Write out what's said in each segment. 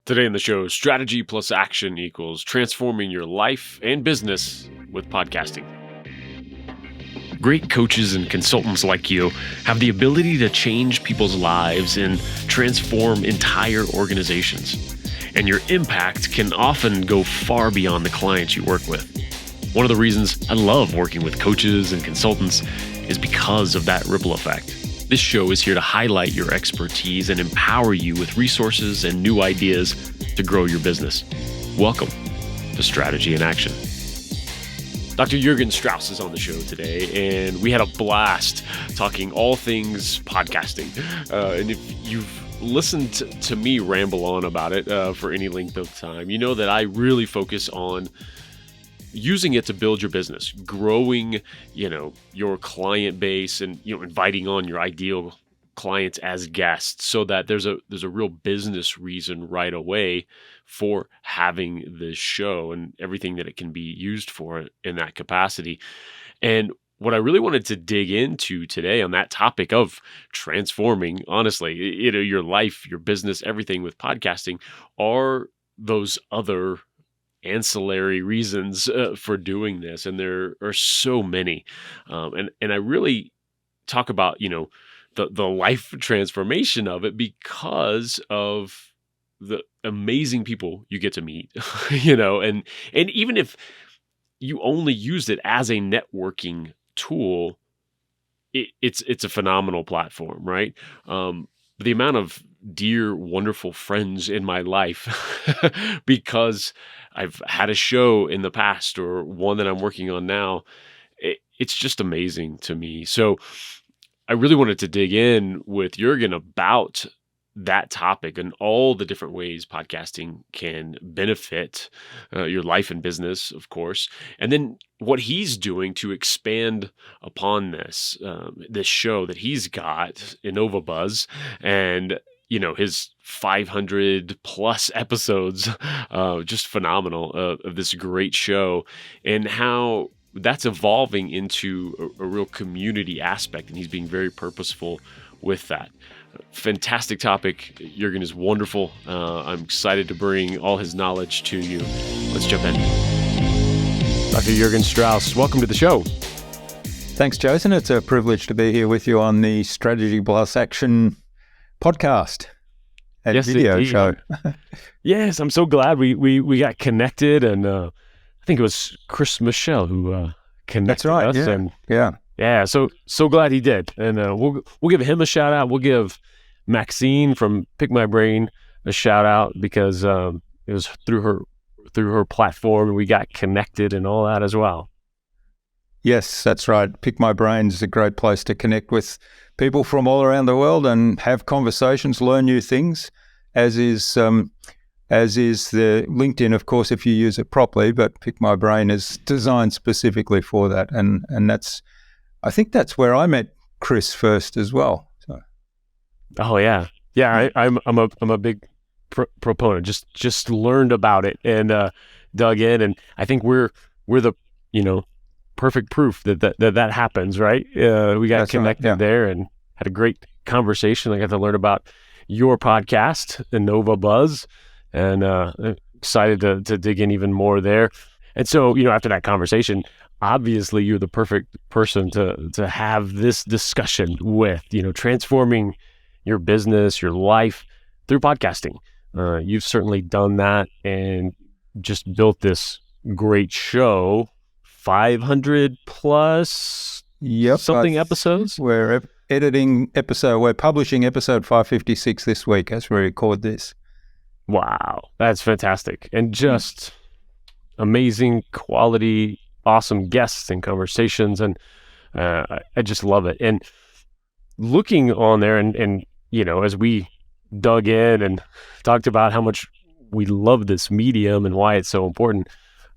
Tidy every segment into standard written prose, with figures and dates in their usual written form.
Today in the show, strategy plus action equals transforming your life and business with podcasting. Great coaches and consultants like you have the ability to change people's lives and transform entire organizations. And your impact can often go far beyond the clients you work with. One of the reasons I love working with coaches and consultants is because of that ripple effect. This show is here to highlight your expertise and empower you with resources and new ideas to grow your business. Welcome to Strategy in Action. Dr. Jürgen Strauss is on the show today, and we had a blast talking all things podcasting. And if you've listened to me ramble on about it for any length of time, you know that I really focus on using it to build your business, growing, your client base, and inviting on your ideal clients as guests, so that there's a real business reason right away for having this show and everything that it can be used for in that capacity. And what I really wanted to dig into today on that topic of transforming, honestly, your life, your business, everything with podcasting, are those other ancillary reasons for doing this. And there are so many. And I really talk about, the life transformation of it because of the amazing people you get to meet, and even if you only used it as a networking tool, it's a phenomenal platform, right? The amount of dear, wonderful friends in my life because I've had a show in the past or one that I'm working on now, it's just amazing to me. So I really wanted to dig in with Jürgen about that topic and all the different ways podcasting can benefit your life and business, of course, and then what he's doing to expand upon this show that he's got, Innovabuzz, and his 500 plus episodes, just phenomenal of this great show, and how that's evolving into a real community aspect, and he's being very purposeful with that. Fantastic topic. Jürgen is wonderful. I'm excited to bring all his knowledge to you. Let's jump in. Dr. Jürgen Strauss, welcome to the show. Thanks, Jason. It's a privilege to be here with you on the Strategy Plus Action podcast and video indeed. Show. Yes, I'm so glad we got connected, and I think it was Chris Michelle who connected us. That's right. Yeah. Yeah, so glad he did, and we'll give him a shout out. We'll give Maxine from Pick My Brain a shout out because it was through her platform, and we got connected and all that as well. Yes, that's right. Pick My Brain is a great place to connect with people from all around the world and have conversations, learn new things. As is the LinkedIn, of course, if you use it properly. But Pick My Brain is designed specifically for that, and I think that's where I met Chris first as well. So. Oh yeah. I'm a big proponent. Just learned about it and dug in, and I think we're the perfect proof that happens, right? We got that's connected right, yeah. there and had a great conversation. I got to learn about your podcast, Innovabuzz, and excited to dig in even more there. And so after that conversation, obviously you're the perfect person to have this discussion with, transforming your business, your life through podcasting. You've certainly done that and just built this great show, 500 plus episodes. We're publishing episode 556 this week as we record this. Wow, that's fantastic. And just amazing quality, awesome guests and conversations, and I just love it. And looking on there, and as we dug in and talked about how much we love this medium and why it's so important,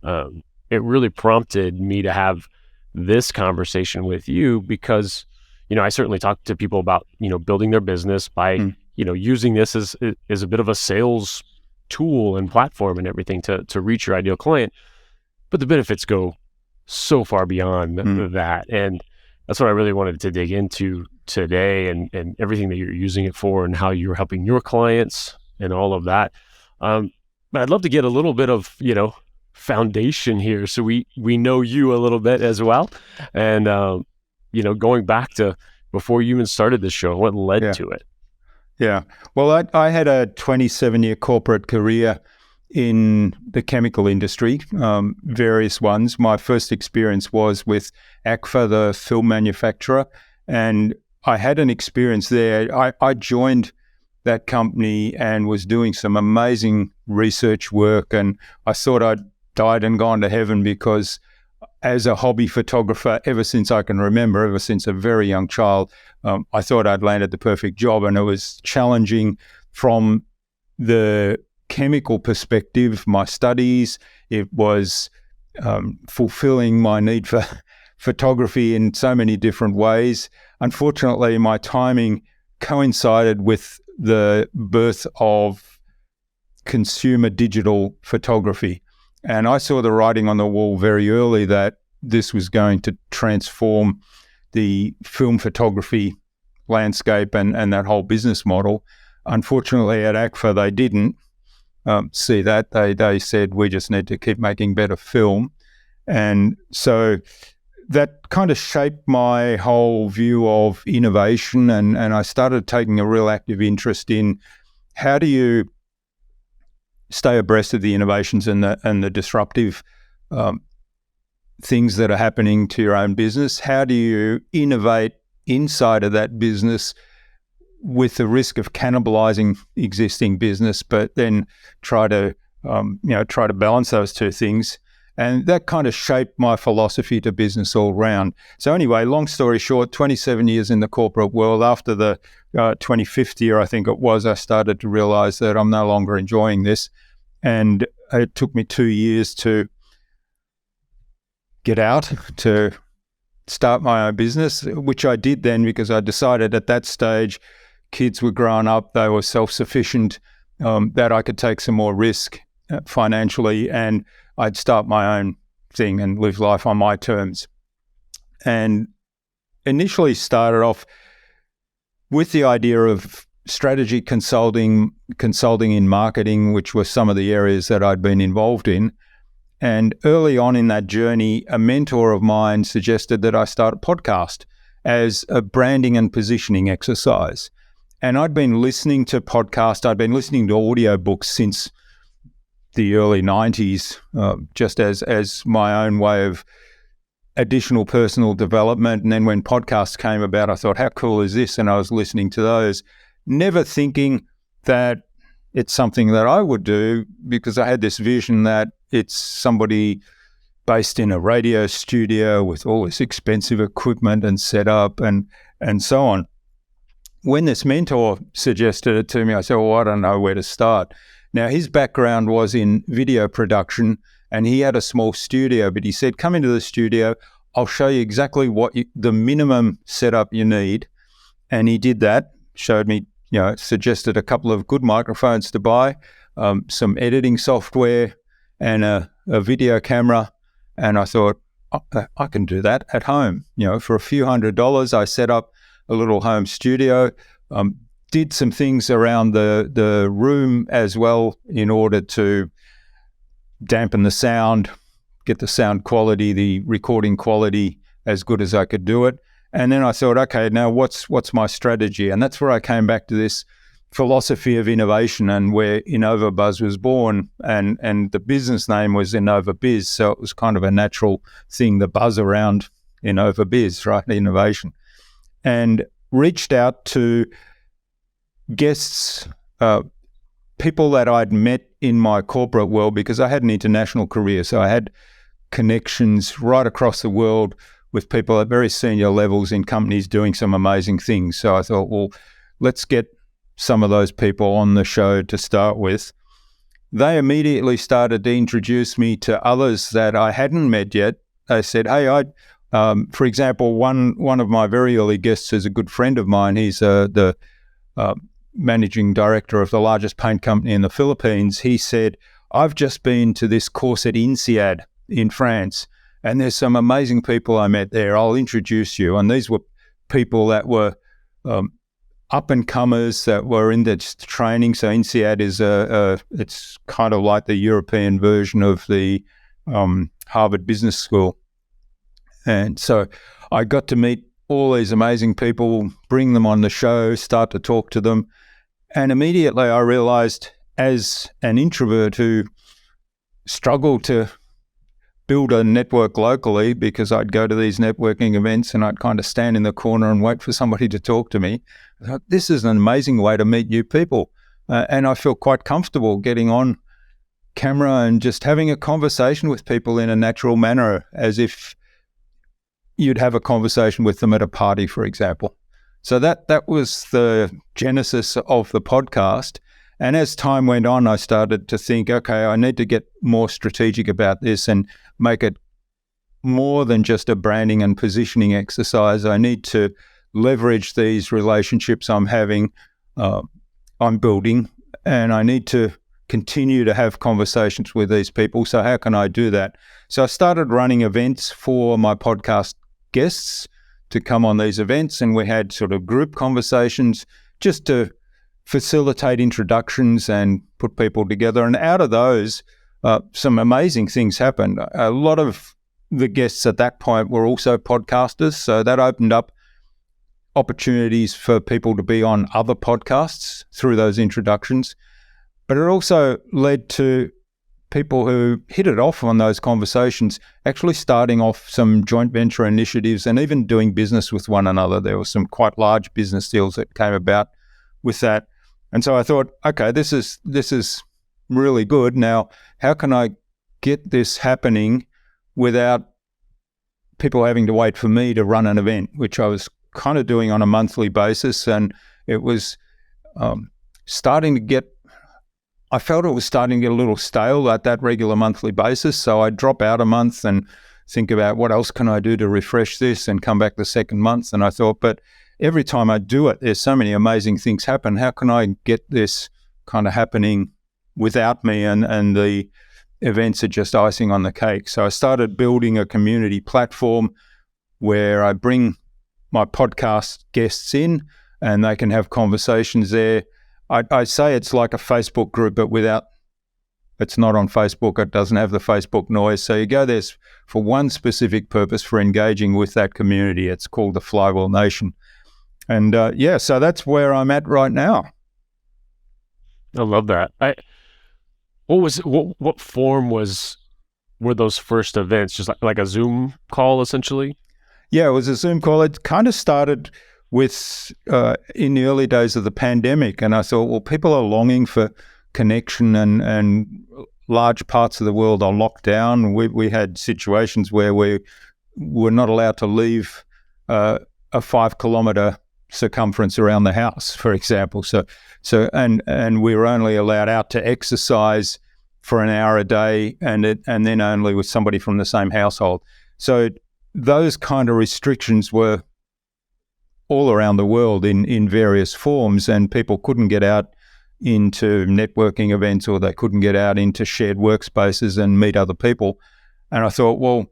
it really prompted me to have this conversation with you because, I certainly talk to people about, building their business by, using this as a bit of a sales tool and platform and everything to reach your ideal client. But the benefits go so far beyond that. And that's what I really wanted to dig into today, and everything that you're using it for and how you're helping your clients and all of that. I'd love to get a little bit of, foundation here. So we know you a little bit as well. And, going back to before you even started this show, what led to it? Yeah. Well, I had a 27-year corporate career in the chemical industry, various ones. My first experience was with ACFA, the film manufacturer, and I had an experience there. I joined that company and was doing some amazing research work, and I thought I'd died and gone to heaven because as a hobby photographer, ever since I can remember, ever since a very young child, I thought I'd landed the perfect job, and it was challenging from the chemical perspective, my studies. It was fulfilling my need for photography in so many different ways. Unfortunately, my timing coincided with the birth of consumer digital photography. And I saw the writing on the wall very early that this was going to transform the film photography landscape and that whole business model. Unfortunately, at ACFA, they didn't see that. They said, we just need to keep making better film. And so that kind of shaped my whole view of innovation, and I started taking a real active interest in how do you stay abreast of the innovations and the disruptive things that are happening to your own business. How do you innovate inside of that business with the risk of cannibalizing existing business, but then try to balance those two things? And that kind of shaped my philosophy to business all round. So anyway, long story short, 27 years in the corporate world. After the 25th year, I think it was, I started to realize that I'm no longer enjoying this. And it took me 2 years to get out, to start my own business, which I did then because I decided at that stage, kids were growing up, they were self-sufficient, that I could take some more risk financially, and I'd start my own thing and live life on my terms. And initially started off with the idea of strategy consulting in marketing, which were some of the areas that I'd been involved in. And early on in that journey, a mentor of mine suggested that I start a podcast as a branding and positioning exercise. And I'd been listening to podcasts, I'd been listening to audiobooks since the early 90s, just as my own way of additional personal development. And then when podcasts came about, I thought, how cool is this? And I was listening to those, never thinking that it's something that I would do, because I had this vision that it's somebody based in a radio studio with all this expensive equipment and setup and so on. When this mentor suggested it to me, I said, well, I don't know where to start. Now, his background was in video production, and he had a small studio, but he said, come into the studio, I'll show you exactly what the minimum setup you need. And he did that, showed me, suggested a couple of good microphones to buy, some editing software and a video camera. And I thought, I can do that at home. For a few $100s, I set up a little home studio, did some things around the room as well in order to dampen the sound, get the sound quality, the recording quality as good as I could do it. And then I thought, okay, now what's my strategy? And that's where I came back to this philosophy of innovation, and where Innovabuzz was born, and the business name was Innovabuzz. So it was kind of a natural thing, the buzz around Innovabuzz, right? Innovation. And reached out to guests, people that I'd met in my corporate world, because I had an international career. So I had connections right across the world with people at very senior levels in companies doing some amazing things. So I thought, well, let's get some of those people on the show to start with. They immediately started to introduce me to others that I hadn't met yet. They said, hey, for example, one of my very early guests is a good friend of mine. He's the managing director of the largest paint company in the Philippines. He said, I've just been to this course at INSEAD in France, and there's some amazing people I met there. I'll introduce you. And these were people that were up-and-comers that were in the training. So INSEAD is it's kind of like the European version of the Harvard Business School. And so I got to meet all these amazing people, bring them on the show, start to talk to them. And immediately I realized, as an introvert who struggled to build a network locally, because I'd go to these networking events and I'd kind of stand in the corner and wait for somebody to talk to me, I thought, this is an amazing way to meet new people. And I feel quite comfortable getting on camera and just having a conversation with people in a natural manner, as if you'd have a conversation with them at a party, for example. So that was the genesis of the podcast. And as time went on, I started to think, okay, I need to get more strategic about this and make it more than just a branding and positioning exercise. I need to leverage these relationships I'm building, and I need to continue to have conversations with these people. So how can I do that? So I started running events for my podcast guests to come on these events, and we had sort of group conversations just to facilitate introductions and put people together. And out of those, some amazing things happened. A lot of the guests at that point were also podcasters, so that opened up opportunities for people to be on other podcasts through those introductions. But it also led to people who hit it off on those conversations actually starting off some joint venture initiatives and even doing business with one another. There were some quite large business deals that came about with that. And so I thought, okay, this is really good. Now, how can I get this happening without people having to wait for me to run an event, which I was kind of doing on a monthly basis. And it was I felt it was starting to get a little stale at that regular monthly basis. So I'd drop out a month and think about what else can I do to refresh this, and come back the second month. And I thought, but every time I do it, there's so many amazing things happen. How can I get this kind of happening without me? And the events are just icing on the cake. So I started building a community platform where I bring my podcast guests in and they can have conversations there. I say it's like a Facebook group, but it's not on Facebook. It doesn't have the Facebook noise. So you go there for one specific purpose, for engaging with that community. It's called the Flywheel Nation. And so that's where I'm at right now. I love that. What form were those first events? Just like a Zoom call, essentially? Yeah, it was a Zoom call. It kind of started with in the early days of the pandemic, and I thought, well, people are longing for connection, and large parts of the world are locked down. We had situations where we were not allowed to leave a 5-kilometer circumference around the house, for example. So and we were only allowed out to exercise for an hour a day, and then only with somebody from the same household. So those kind of restrictions were all around the world in various forms, and people couldn't get out into networking events, or they couldn't get out into shared workspaces and meet other people. And I thought, well,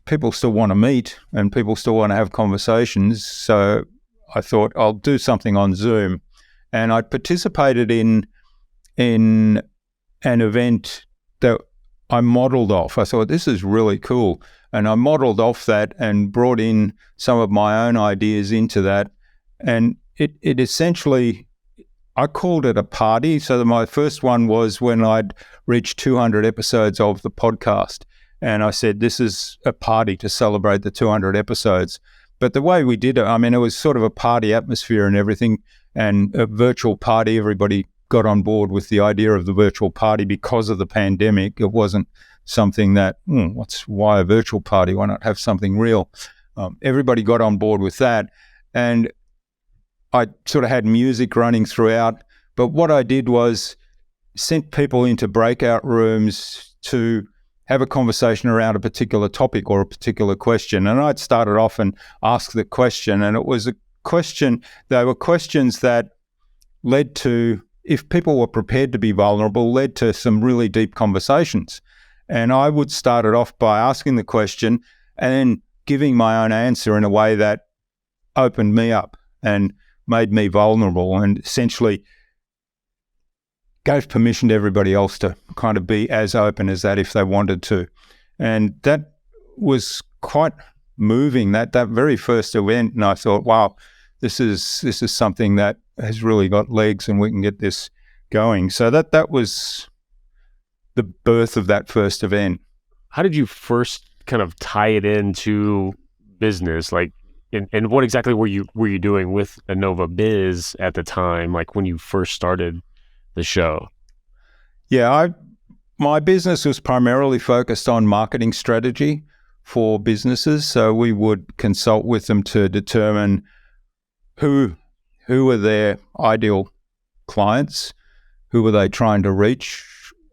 people still want to meet and people still want to have conversations. So I thought I'll do something on Zoom. And I participated in an event that I modeled off. I thought, this is really cool. And I modeled off that and brought in some of my own ideas into that. And it essentially, I called it a party. So my first one was when I'd reached 200 episodes of the podcast. And I said, this is a party to celebrate the 200 episodes. But the way we did it, I mean, it was sort of a party atmosphere and everything, and a virtual party. Everybody got on board with the idea of the virtual party because of the pandemic. It wasn't something that, why a virtual party? Why not have something real? Everybody got on board with that. And I sort of had music running throughout. But what I did was sent people into breakout rooms to have a conversation around a particular topic or a particular question. And I'd started off and asked the question, and it was a question, they were questions that led to, if people were prepared to be vulnerable, led to some really deep conversations. And I would start it off by asking the question and then giving my own answer in a way that opened me up. And made me vulnerable and essentially gave permission to everybody else to kind of be as open as that if they wanted to. And that was quite moving, that very first event. And I thought, wow, this is something that has really got legs and we can get this going. So that was the birth of that first event. How did you first kind of tie it into business? Like, and what exactly were you doing with Innovabuzz at the time, like when you first started the show? Yeah, my business was primarily focused on marketing strategy for businesses. So we would consult with them to determine who are their ideal clients, who are they trying to reach,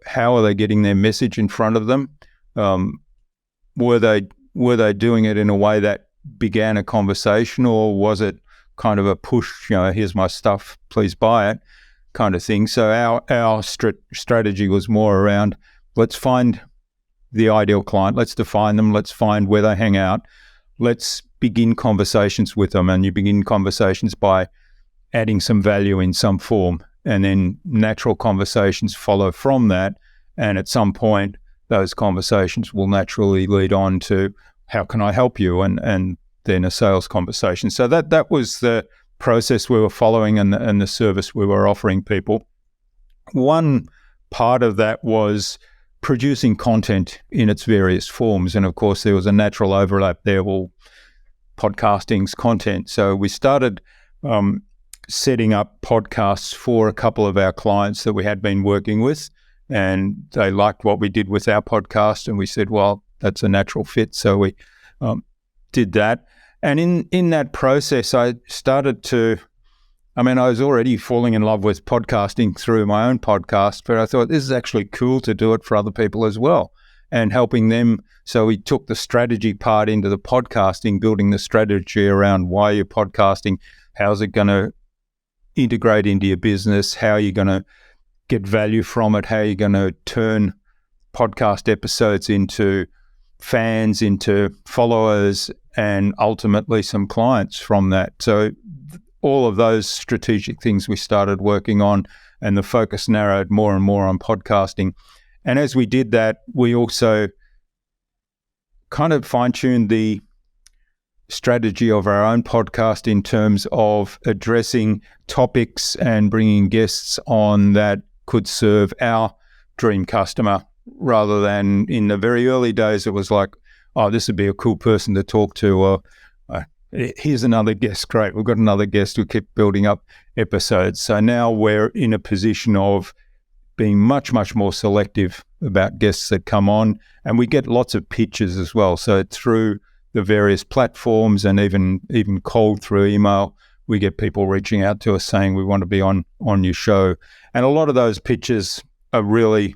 how are they getting their message in front of them, were they doing it in a way that began a conversation, or was it kind of a push, here's my stuff, please buy it kind of thing. So our strategy was more around, let's find the ideal client, let's define them, let's find where they hang out, let's begin conversations with them. And you begin conversations by adding some value in some form, and then natural conversations follow from that. And at some point, those conversations will naturally lead on to, how can I help you? And then a sales conversation. So that was the process we were following and the service we were offering people. One part of that was producing content in its various forms. And of course, there was a natural overlap there. Well, podcasting's content. So we started setting up podcasts for a couple of our clients that we had been working with, and they liked what we did with our podcast. And we said, well, that's a natural fit. So we did that. And in that process, I started to, I was already falling in love with podcasting through my own podcast, but I thought this is actually cool to do it for other people as well and helping them. So we took the strategy part into the podcasting, building the strategy around why you're podcasting, how's it going to integrate into your business, how are you going to get value from it, how are you going to turn podcast episodes into fans, into followers, and ultimately some clients from that. So all of those strategic things we started working on, and the focus narrowed more and more on podcasting. And as we did that, we also kind of fine-tuned the strategy of our own podcast in terms of addressing topics and bringing guests on that could serve our dream customer, rather than in the very early days, it was like, oh, this would be a cool person to talk to, or here's another guest. Great, we've got another guest. We keep building up episodes. So now we're in a position of being much, much more selective about guests that come on, and we get lots of pitches as well. So through the various platforms and even cold through email, we get people reaching out to us saying, we want to be on your show. And a lot of those pitches are really,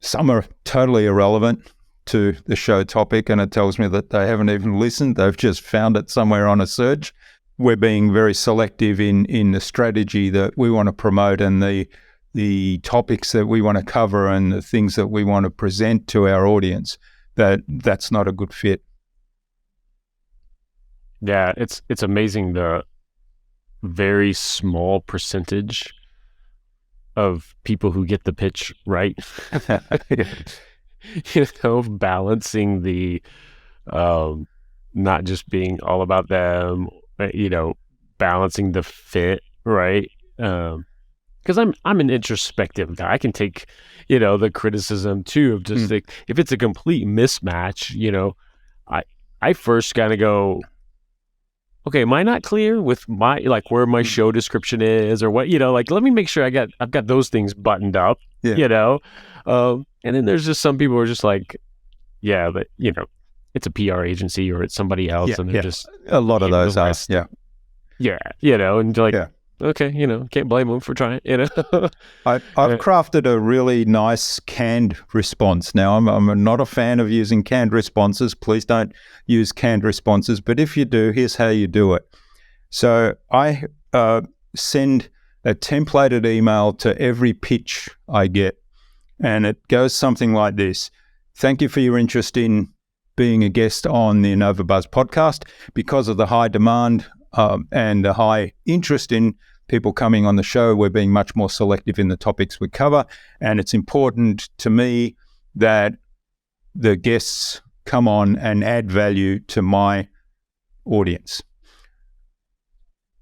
some are totally irrelevant to the show topic, and it tells me that they haven't even listened. They've just found it somewhere on a search. We're being very selective in the strategy that we want to promote and the topics that we want to cover and the things that we want to present to our audience. That's not a good fit. Yeah, it's amazing the very small percentage of people who get the pitch right. Balancing the not just being all about them, balancing the fit, right? Because I'm an introspective guy. I can take, the criticism too of just like, if it's a complete mismatch, I first kind of go, okay, am I not clear with my, where my show description is or what, let me make sure I've got those things buttoned up, and then there's just some people who are just like, yeah, but it's a PR agency or it's somebody else, and they're just a lot of those are, and like, okay, can't blame them for trying, I've crafted a really nice canned response. Now, I'm not a fan of using canned responses. Please don't use canned responses. But if you do, here's how you do it. So I send a templated email to every pitch I get, and it goes something like this. Thank you for your interest in being a guest on the Innovabuzz podcast. Because of the high demand, and a high interest in people coming on the show, we're being much more selective in the topics we cover. And it's important to me that the guests come on and add value to my audience.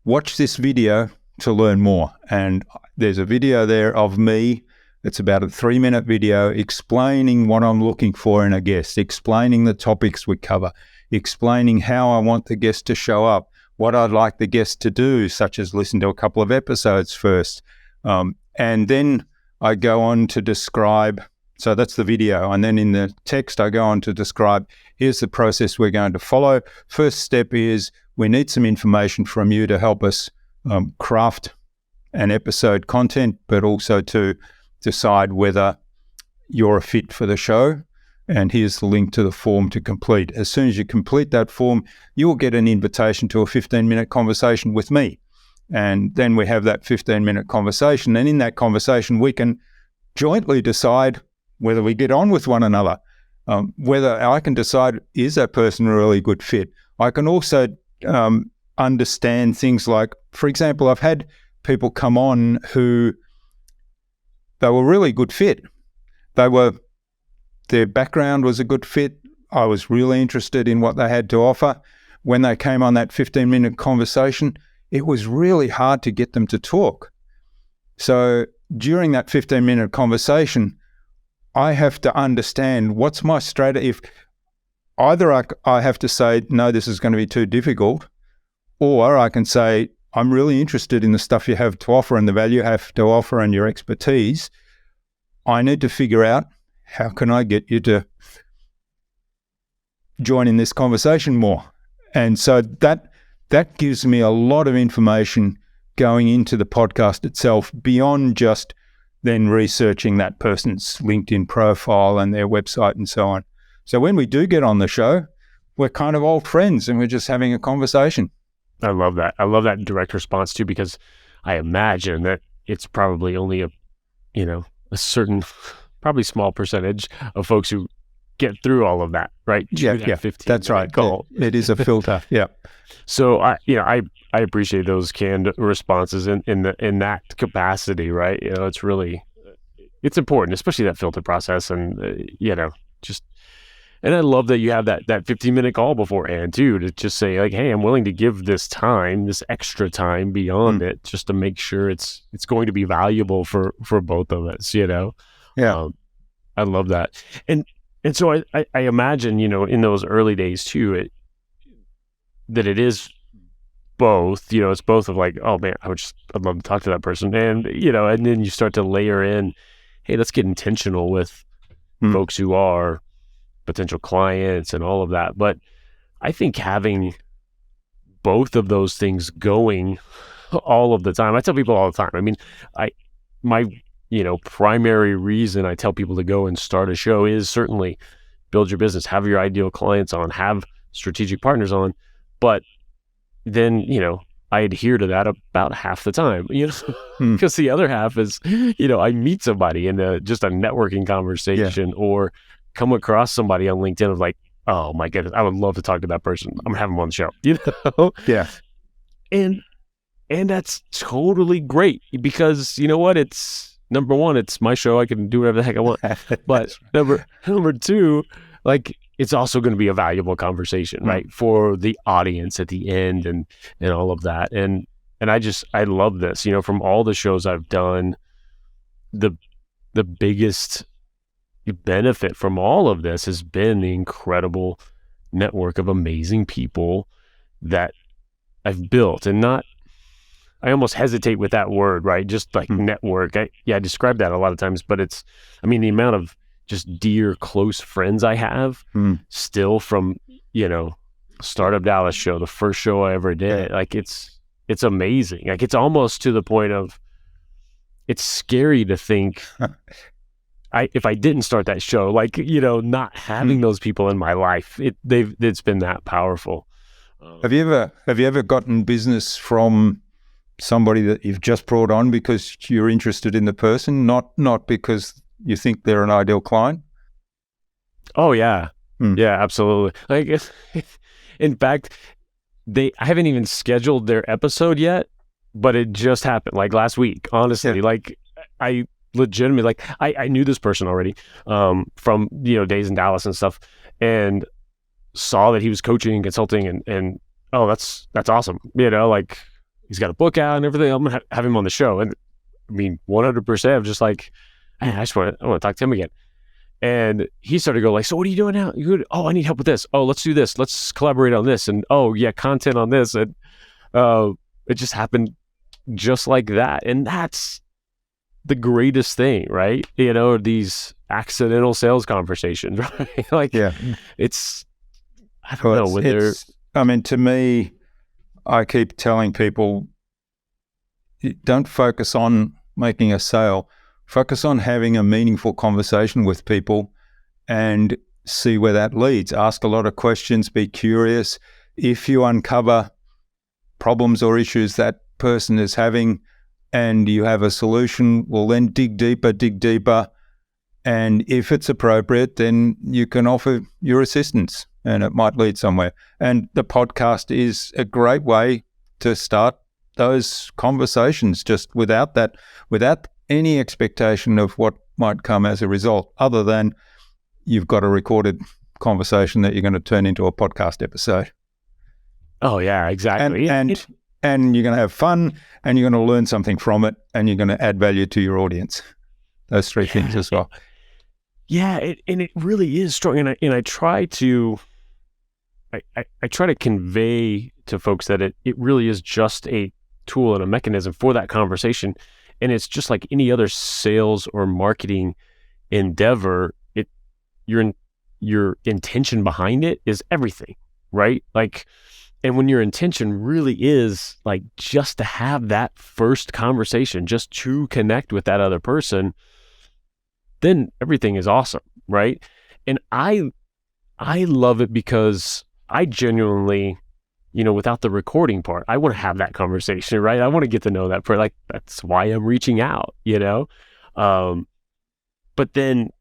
Watch this video to learn more. And there's a video there of me. It's about a 3-minute video explaining what I'm looking for in a guest, explaining the topics we cover, explaining how I want the guest to show up, what I'd like the guest to do, such as listen to a couple of episodes first. And then I go on to describe, so that's the video. And then in the text, I go on to describe, here's the process we're going to follow. First step is we need some information from you to help us craft an episode content, but also to decide whether you're a fit for the show. And here's the link to the form to complete. As soon as you complete that form, you'll get an invitation to a 15-minute conversation with me. And then we have that 15-minute conversation. And in that conversation, we can jointly decide whether we get on with one another, whether I can decide, is that person a really good fit? I can also understand things like, for example, I've had people come on who they were really good fit. Their background was a good fit. I was really interested in what they had to offer. When they came on that 15-minute conversation, it was really hard to get them to talk. So during that 15-minute conversation, I have to understand what's my strategy. If either I have to say, no, this is going to be too difficult, or I can say, I'm really interested in the stuff you have to offer and the value you have to offer and your expertise. I need to figure out, how can I get you to join in this conversation more? And so that gives me a lot of information going into the podcast itself, beyond just then researching that person's LinkedIn profile and their website and so on. So when we do get on the show, we're kind of old friends and we're just having a conversation. I love that. I love that direct response too, because I imagine that it's probably only a certain, probably small percentage of folks who get through all of that, right? Yeah, that's right. Goal. It is a filter. Yeah. So I appreciate those canned responses in that capacity, right? It's important, especially that filter process, and and I love that you have that 15-minute call beforehand too, to just say like, hey, I'm willing to give this time, this extra time beyond it, just to make sure it's going to be valuable for both of us, Yeah. I love that. And so I imagine, in those early days too, that it is both, it's both of like, oh man, I'd love to talk to that person. And, and then you start to layer in, hey, let's get intentional with folks who are potential clients and all of that. But I think having both of those things going all of the time, I tell people all the time, I mean, my primary reason I tell people to go and start a show is certainly build your business, have your ideal clients on, have strategic partners on, but then, I adhere to that about half the time, because the other half is, I meet somebody in just a networking conversation or come across somebody on LinkedIn of like, oh my goodness, I would love to talk to that person. I'm gonna have them on the show, Yeah. And that's totally great, because you know what? It's number one, it's my show. I can do whatever the heck I want. But number two, like, it's also going to be a valuable conversation, right? For the audience at the end and all of that. And I love this, from all the shows I've done, the biggest benefit from all of this has been the incredible network of amazing people that I've built. And I almost hesitate with that word, right? Just like network. I describe that a lot of times, but the amount of just dear, close friends I have still from, Startup Dallas show, the first show I ever did. Like, it's amazing. Like, it's almost to the point of, it's scary to think if I didn't start that show, like, not having those people in my life, it's been that powerful. Have you ever gotten business from somebody that you've just brought on because you're interested in the person, not because you think they're an ideal client? Oh yeah. Yeah, absolutely. Like, in fact, I haven't even scheduled their episode yet, but it just happened like last week, honestly. Like I legitimately, like I knew this person already from, days in Dallas and stuff, and saw that he was coaching and consulting and oh, that's awesome. Like he's got a book out and everything. I'm going to have him on the show. And I mean, 100%, I'm just like, I want to talk to him again. And he started to go like, so what are you doing now? Oh, I need help with this. Oh, let's do this. Let's collaborate on this. And oh yeah, content on this. And it just happened just like that. And that's the greatest thing, right? These accidental sales conversations, right? Like, it's, I don't know. To me, I keep telling people, don't focus on making a sale. Focus on having a meaningful conversation with people and see where that leads. Ask a lot of questions, be curious. If you uncover problems or issues that person is having and you have a solution, well, then dig deeper. And if it's appropriate, then you can offer your assistance and it might lead somewhere. And the podcast is a great way to start those conversations, just without any expectation of what might come as a result, other than you've got a recorded conversation that you're going to turn into a podcast episode. Oh yeah, exactly. And you're going to have fun, and you're going to learn something from it, and you're going to add value to your audience. Those three things as well. Yeah, it really is strong. And I try to convey to folks that it really is just a tool and a mechanism for that conversation. And it's just like any other sales or marketing endeavor. Your intention behind it is everything, right? Like, and when your intention really is like just to have that first conversation, just to connect with that other person, then everything is awesome, right? And I love it because I genuinely, without the recording part, I want to have that conversation, right? I want to get to know that part. Like, that's why I'm reaching out, But then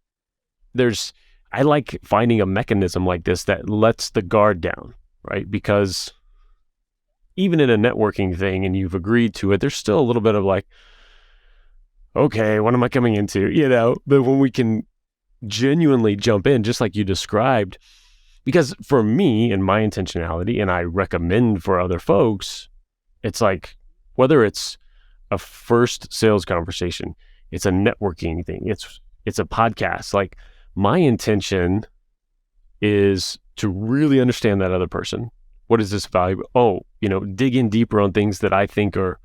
I like finding a mechanism like this that lets the guard down, right? Because even in a networking thing and you've agreed to it, there's still a little bit of like, okay, what am I coming into? But when we can genuinely jump in, just like you described, because for me and my intentionality, and I recommend for other folks, it's like, whether it's a first sales conversation, it's a networking thing, it's a podcast, like my intention is to really understand that other person. What is this value? Oh, dig in deeper on things that I think are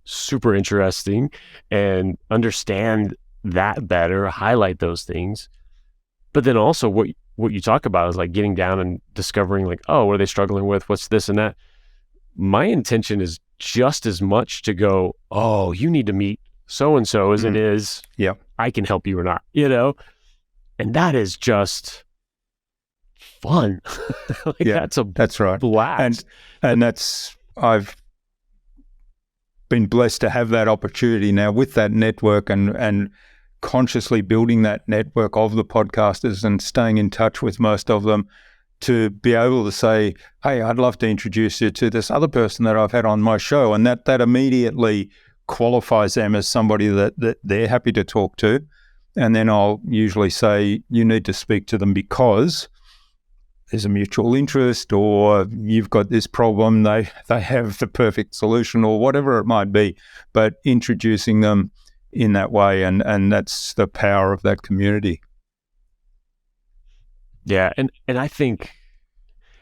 super interesting and understand that better, highlight those things. But then also what you talk about is like getting down and discovering like, oh, what are they struggling with? What's this and that? My intention is just as much to go, oh, you need to meet so-and-so as it is, I can help you or not, And that is just fun. That's right. Blast. And I've been blessed to have that opportunity now with that network and consciously building that network of the podcasters and staying in touch with most of them, to be able to say, hey, I'd love to introduce you to this other person that I've had on my show. And that immediately qualifies them as somebody that they're happy to talk to. And then I'll usually say, you need to speak to them because there's a mutual interest, or you've got this problem, they have the perfect solution, or whatever it might be. But introducing them in that way, and that's the power of that community. Yeah, and I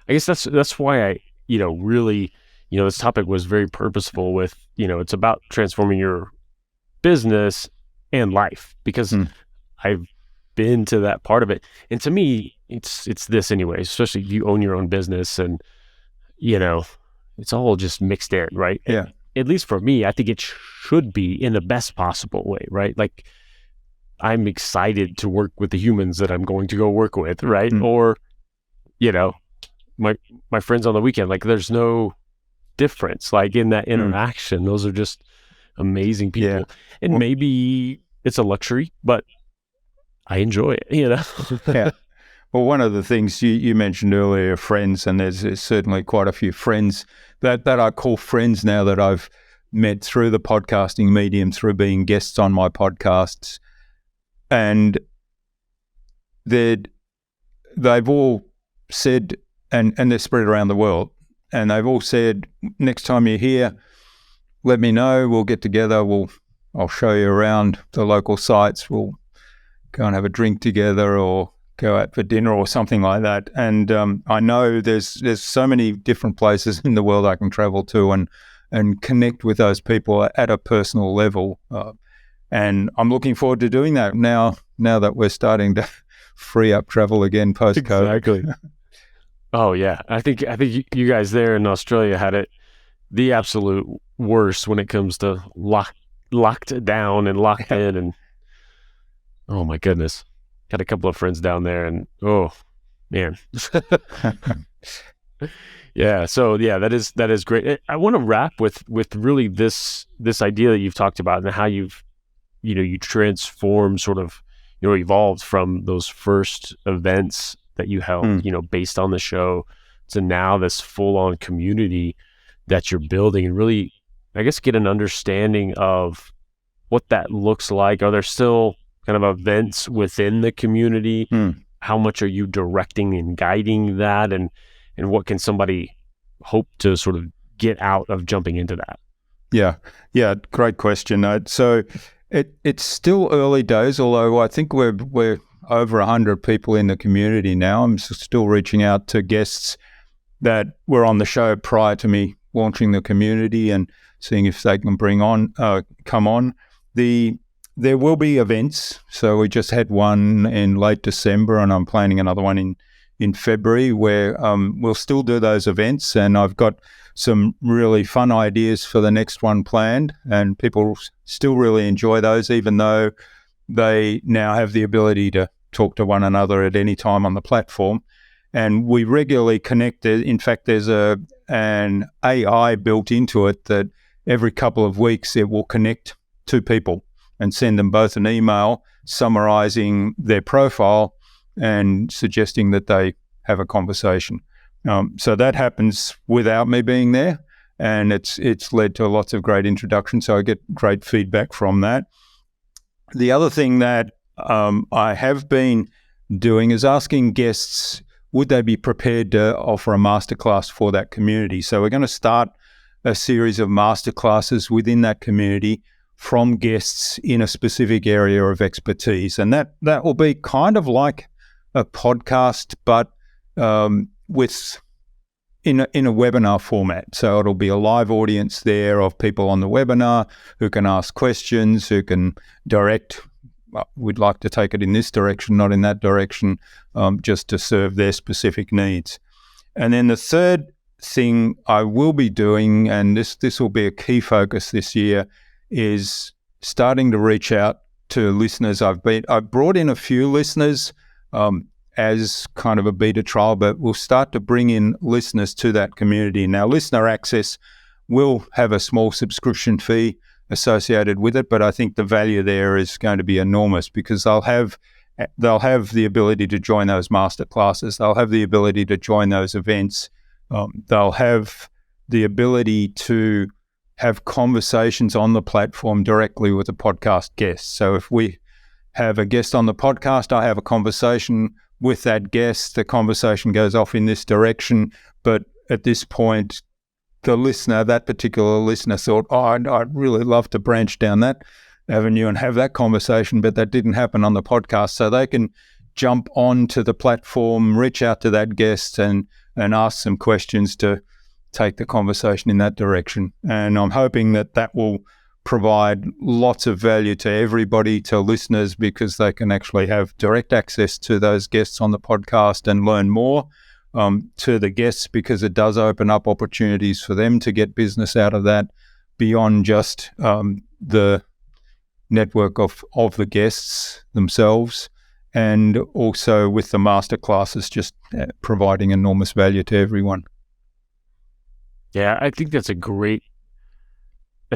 guess that's why I really this topic was very purposeful with it's about transforming your business and life, because I've been to that part of it, and to me it's this anyway, especially if you own your own business, and it's all just mixed in, right? Yeah. At least for me, I think it should be in the best possible way, right? Like, I'm excited to work with the humans that I'm going to go work with, right? Or, my friends on the weekend, like, there's no difference, like, in that interaction. Those are just amazing people. Yeah. And maybe it's a luxury, but I enjoy it, Yeah. Well, one of the things you mentioned earlier, friends, and there's certainly quite a few friends that I call friends now that I've met through the podcasting medium, through being guests on my podcasts. And they've all said, and they're spread around the world, and they've all said, next time you're here, let me know, we'll get together, I'll show you around the local sites, we'll go and have a drink together or go out for dinner or something like that. And I know there's so many different places in the world I can travel to and connect with those people at a personal level. And I'm looking forward to doing that now that we're starting to free up travel again post-COVID. Exactly. Oh yeah, I think you guys there in Australia had it the absolute worst when it comes to locked down and locked in, and oh my goodness, got a couple of friends down there, and oh man. Yeah. So yeah, that is great. I want to wrap with really this idea that you've talked about and how you transformed, sort of, evolved from those first events that you held, based on the show, to now this full-on community that you're building, and really, I guess, get an understanding of what that looks like. Are there still kind of events within the community? How much are you directing and guiding that? And what can somebody hope to sort of get out of jumping into that? Yeah, great question. So it's still early days, although I think we're over 100 people in the community now. I'm still reaching out to guests that were on the show prior to me launching the community and seeing if they can come on. There will be events. So we just had one in late December, and I'm planning another one in February where we'll still do those events. And I've got some really fun ideas for the next one planned, and people still really enjoy those, even though they now have the ability to talk to one another at any time on the platform. And we regularly connect. In fact, there's an AI built into it that every couple of weeks it will connect two people and send them both an email summarizing their profile and suggesting that they have a conversation. So that happens without me being there, and it's led to lots of great introductions. So I get great feedback from that. The other thing that I have been doing is asking guests, would they be prepared to offer a masterclass for that community? So we're going to start a series of masterclasses within that community from guests in a specific area of expertise. And that will be kind of like a podcast, but in a webinar format. So it'll be a live audience there of people on the webinar who can ask questions, who can direct, we'd like to take it in this direction, not in that direction, just to serve their specific needs. And then the third thing I will be doing, and this will be a key focus this year, is starting to reach out to listeners. I've brought in a few listeners as kind of a beta trial, but we'll start to bring in listeners to that community. Now, listener access will have a small subscription fee associated with it, but I think the value there is going to be enormous because they'll have the ability to join those master classes. They'll have the ability to join those events. They'll have the ability to have conversations on the platform directly with the podcast guests. So if we have a guest on the podcast, I have a conversation with that guest. The conversation goes off in this direction, but at this point, that particular listener thought, I'd really love to branch down that avenue and have that conversation, but that didn't happen on the podcast. So they can jump onto the platform, reach out to that guest and ask some questions to take the conversation in that direction. And I'm hoping that will provide lots of value to everybody, to listeners, because they can actually have direct access to those guests on the podcast and learn more, to the guests, because it does open up opportunities for them to get business out of that beyond just the network of the guests themselves, and also with the master classes just providing enormous value to everyone. Yeah, I think that's it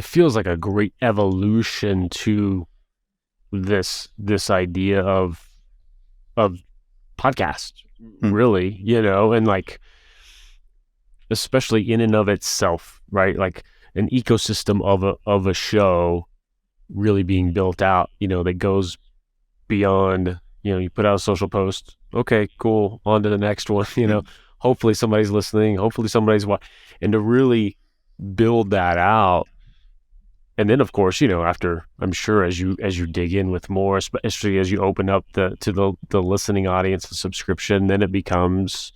feels like a great evolution to this idea of podcast, really, and like, especially in and of itself, right? Like an ecosystem of a show really being built out, that goes beyond, you put out a social post. Okay, cool. On to the next one, hopefully somebody's listening, hopefully somebody's watching, and to really build that out. And then of course, after, I'm sure as you dig in with more, especially as you open up to the listening audience, the subscription, then it becomes,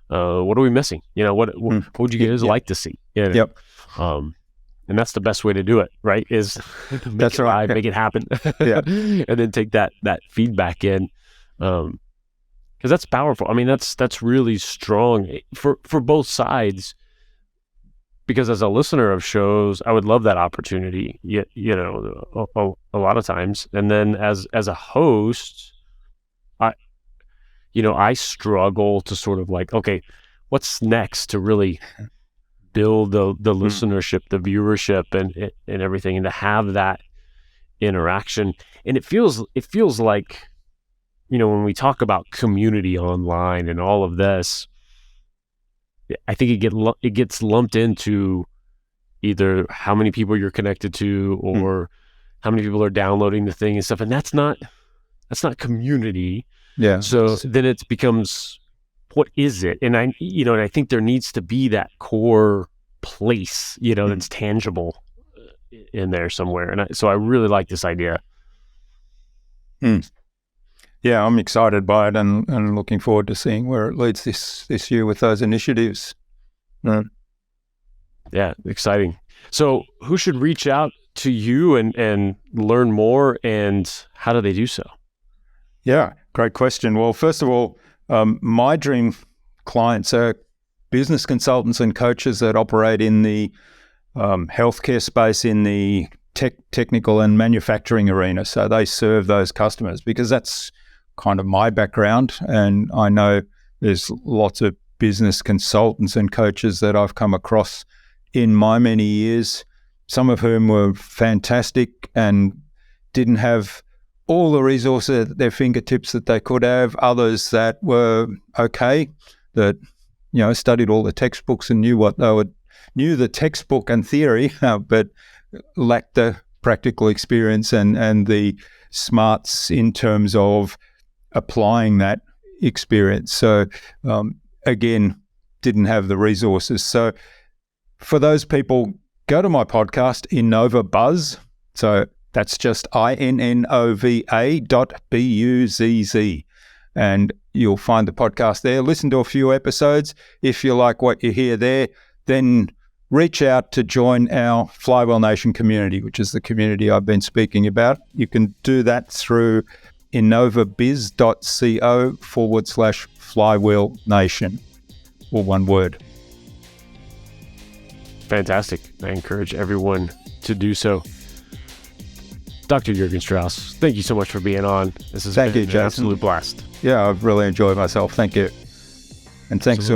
what are we missing? What would you guys like to see? Yep. And that's the best way to do it, right? Is make it happen. Yeah. And then take that feedback in. Because that's powerful. I mean, that's really strong for both sides. Because as a listener of shows, I would love that opportunity, a lot of times. And then as a host, I struggle to sort of like, okay, what's next to really build the listenership, the viewership, and everything, and to have that interaction. And it feels like, when we talk about community online and all of this, I think it gets lumped into either how many people you're connected to or how many people are downloading the thing and stuff, and that's not community. Yeah. So then it becomes, what is it? And I think there needs to be that core place, that's tangible in there somewhere. And so I really like this idea. Yeah, I'm excited by it and looking forward to seeing where it leads this year with those initiatives. Yeah, exciting. So who should reach out to you and learn more, and how do they do so? Yeah, great question. Well, first of all, my dream clients are business consultants and coaches that operate in the healthcare space, in the technical and manufacturing arena. So they serve those customers, because that's kind of my background. And I know there's lots of business consultants and coaches that I've come across in my many years, some of whom were fantastic and didn't have all the resources at their fingertips that they could have. Others that were okay, that studied all the textbooks and knew the textbook and theory, but lacked the practical experience and the smarts in terms of applying that experience. So again, didn't have the resources. So for those people, go to my podcast, Innovabuzz. So that's just INNOVA.BUZZ. And you'll find the podcast there. Listen to a few episodes. If you like what you hear there, then reach out to join our Flywheel Nation community, which is the community I've been speaking about. You can do that through innovabiz.co/Flywheel Nation, or one word. Fantastic. I encourage everyone to do so. Dr. Jürgen Strauss, thank you so much for being on. This has been an absolute blast. Yeah, I've really enjoyed myself. Thank you. And thanks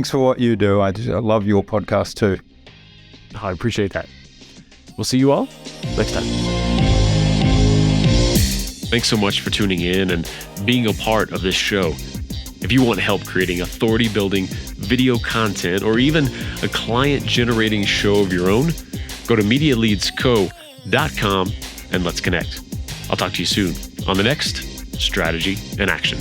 for what you do. I love your podcast too. I appreciate that. We'll see you all next time. Thanks so much for tuning in and being a part of this show. If you want help creating authority building video content, or even a client generating show of your own, go to MediaLeadsCo.com and let's connect. I'll talk to you soon on the next Strategy in Action.